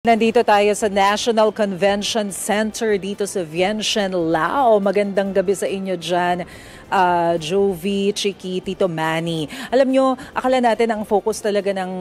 Nandito tayo sa National Convention Center dito sa Vientiane, Lao. Magandang gabi sa inyo dyan, Jovi, Chiki, Tito Manny. Alam nyo, akala natin ang focus talaga ng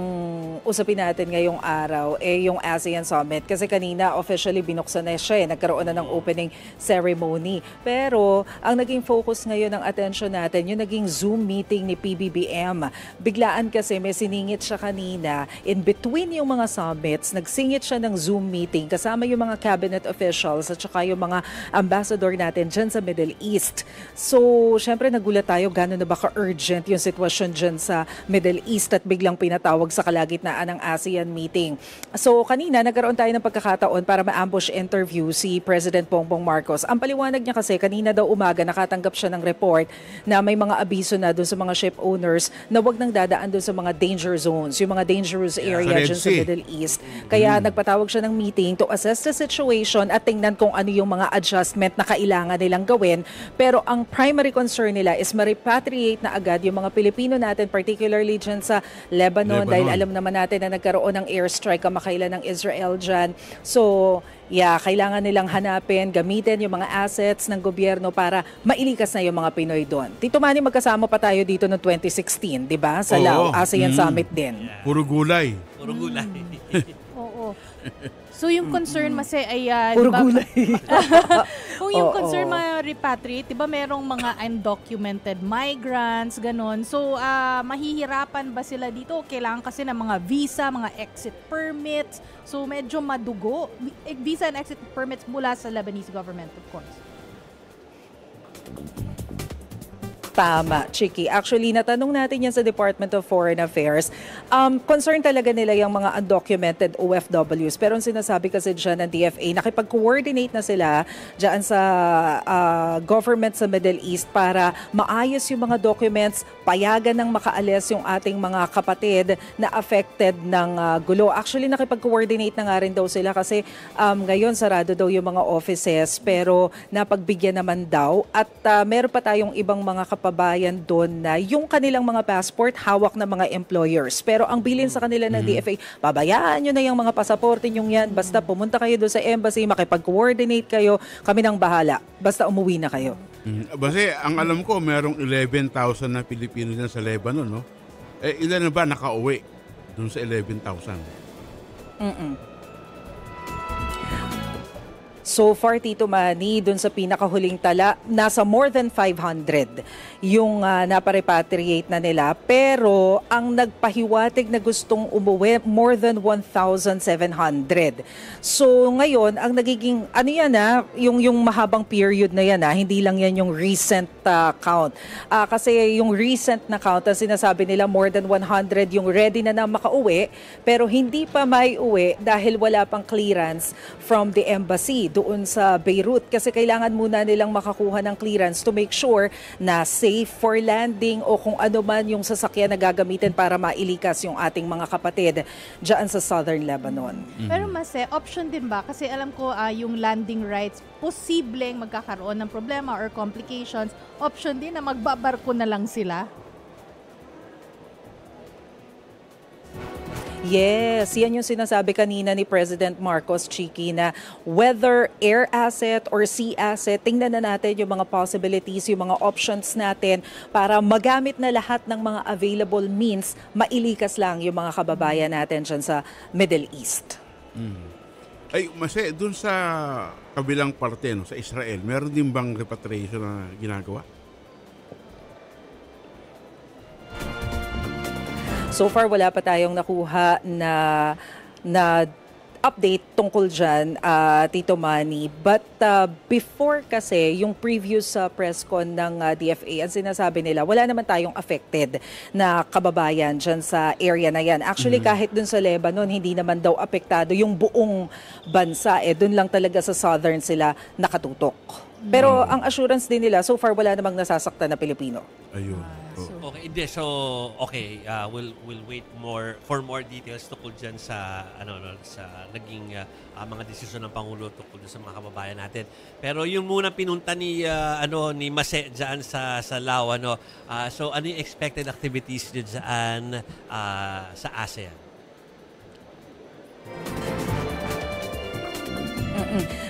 usapin natin ngayong araw yung ASEAN Summit. Kasi kanina officially binuksan na siya, nagkaroon na ng opening ceremony. Pero ang naging focus ngayon ng attention natin, yung naging Zoom meeting ni PBBM. Biglaan kasi may siningit siya kanina in between yung mga summits, nagsingit siya ng Zoom meeting kasama yung mga cabinet officials at saka yung mga ambassador natin dyan sa Middle East. So, syempre nagulat tayo gano'n na ba ka-urgent yung sitwasyon dyan sa Middle East at biglang pinatawag sa kalagitnaan ng ASEAN meeting. So, kanina nagkaroon tayo ng pagkakataon para ma-ambush interview si President Bongbong Marcos. Ang paliwanag niya kasi, kanina daw umaga nakatanggap siya ng report na may mga abiso na doon sa mga ship owners na wag nang dadaan doon sa mga danger zones, yung mga dangerous area dyan sa Middle East. Kaya nagpatawag siya ng meeting to assess the situation at tingnan kung ano yung mga adjustment na kailangan nilang gawin. Pero ang primary concern nila is ma-repatriate na agad yung mga Pilipino natin, particularly dyan sa Lebanon. Dahil alam naman natin na nagkaroon ng airstrike kamakailan ng Israel dyan. So, kailangan nilang hanapin, gamitin yung mga assets ng gobyerno para mailikas na yung mga Pinoy doon. Tito Manny, magkasama pa tayo dito noong 2016, di ba? Sa Lao, ASEAN Summit din. Puro gulay. Puro gulay. Oo. So yung concern ay Puro gulay. kung yung concern ma-repatriate, 'di ba merong mga undocumented migrants, ganon. So mahihirapan ba sila dito? Kailangan kasi ng mga visa, mga exit permits. So medyo madugo. Visa and exit permits mula sa Lebanese government, of course. Tama, Chiki. Actually, natanong natin yan sa Department of Foreign Affairs. Concern talaga nila yung mga undocumented OFWs. Pero ang sinasabi kasi dyan ng DFA, nakipag-coordinate na sila dyan sa government sa Middle East para maayos yung mga documents, payagan ng makaalis yung ating mga kapatid na affected ng gulo. Actually, nakipag-coordinate na nga rin daw sila kasi ngayon sarado daw yung mga offices pero napagbigyan naman daw. At meron pa tayong ibang mga kababayan doon na yung kanilang mga passport hawak ng mga employers. Pero ang bilin sa kanila ng DFA, babayaan nyo na yung mga pasaporte nyo yan. Basta pumunta kayo doon sa embassy, makipag-coordinate kayo, kami nang bahala. Basta umuwi na kayo. Kasi ang alam ko, merong 11,000 na Pilipino dyan sa Lebanon, no? Ilan na ba nakauwi doon sa 11,000? So far, Tito Manny, dun sa pinakahuling tala, nasa more than 500 yung naparepatriate na nila. Pero ang nagpahiwatig na gustong umuwi, more than 1,700. So ngayon, ang nagiging, yung mahabang period na yan, hindi lang yan yung recent count. Kasi yung recent na count, ang sinasabi nila, more than 100 yung ready na makauwi, pero hindi pa may uwi dahil wala pang clearance from the embassy doon sa Beirut kasi kailangan muna nilang makakuha ng clearance to make sure na safe for landing o kung ano man yung sasakyan na gagamitin para mailikas yung ating mga kapatid dyan sa Southern Lebanon. Pero option din ba? Kasi alam ko yung landing rights, posibleng magkakaroon ng problema or complications. Option din na magbabarko na lang sila. Yes, yan yung sinasabi kanina ni President Marcos, Chiki, na whether air asset or sea asset, tingnan na natin yung mga possibilities, yung mga options natin para magamit na lahat ng mga available means, mailikas lang yung mga kababayan natin dyan sa Middle East. Ay, dun sa kabilang parte, no, sa Israel, meron din bang repatriation na ginagawa? So far, wala pa tayong nakuha na update tungkol dyan, Tito Manny. But before kasi, yung previous press con ng DFA, ang sinasabi nila, wala naman tayong affected na kababayan dyan sa area na yan. Actually, kahit dun sa Lebanon, hindi naman daw apektado yung buong bansa. Dun lang talaga sa southern sila nakatutok. Pero ang assurance din nila, so far wala namang nasasaktan na Pilipino. Ayun. Okay, so we'll wait for more details tungkol diyan sa sa naging mga desisyon ng Pangulo tungkol sa mga kababayan natin. Pero yung muna pinunta ni ni Mase diyan sa Lao, so ano yung expected activities diyan sa ASEAN?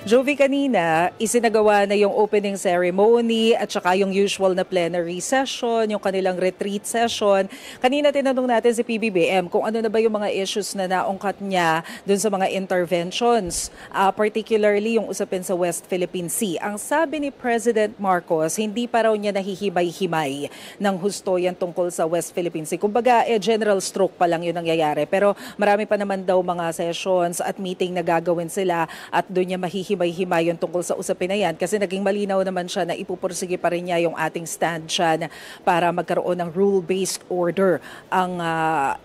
Jovi, kanina, isinagawa na yung opening ceremony at saka yung usual na plenary session, yung kanilang retreat session. Kanina tinanong natin si PBBM kung ano na ba yung mga issues na naungkat niya dun sa mga interventions, particularly yung usapin sa West Philippine Sea. Ang sabi ni President Marcos, hindi pa raw niya nahihimay-himay ng husto yan tungkol sa West Philippine Sea. Kumbaga, general stroke pa lang yun nangyayari. Pero marami pa naman daw mga sessions at meeting na gagawin sila at doon niya mahihimay-himay yung tungkol sa usapin na yan kasi naging malinaw naman siya na ipupursige pa rin niya yung ating stand dyan para magkaroon ng rule-based order ang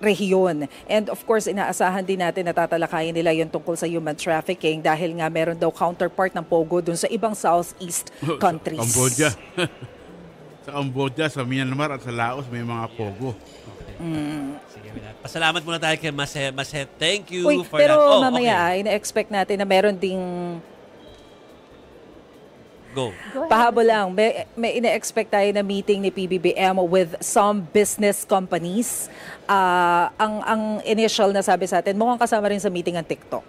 rehiyon. And of course, inaasahan din natin na tatalakayin nila yung tungkol sa human trafficking dahil nga meron daw counterpart ng POGO doon sa ibang Southeast countries. Sa Cambodia. Sa Cambodia, sa Myanmar at sa Laos may mga POGO. Sige, pasalamat muna tayo kay Maset. Thank you Uy, for pero that. mamaya, ina-expect natin na meron ding Go. pahabol lang. May ina-expect tayo na meeting ni PBBM with some business companies. Ang initial na sabi sa atin, mukhang kasama rin sa meeting ang TikTok.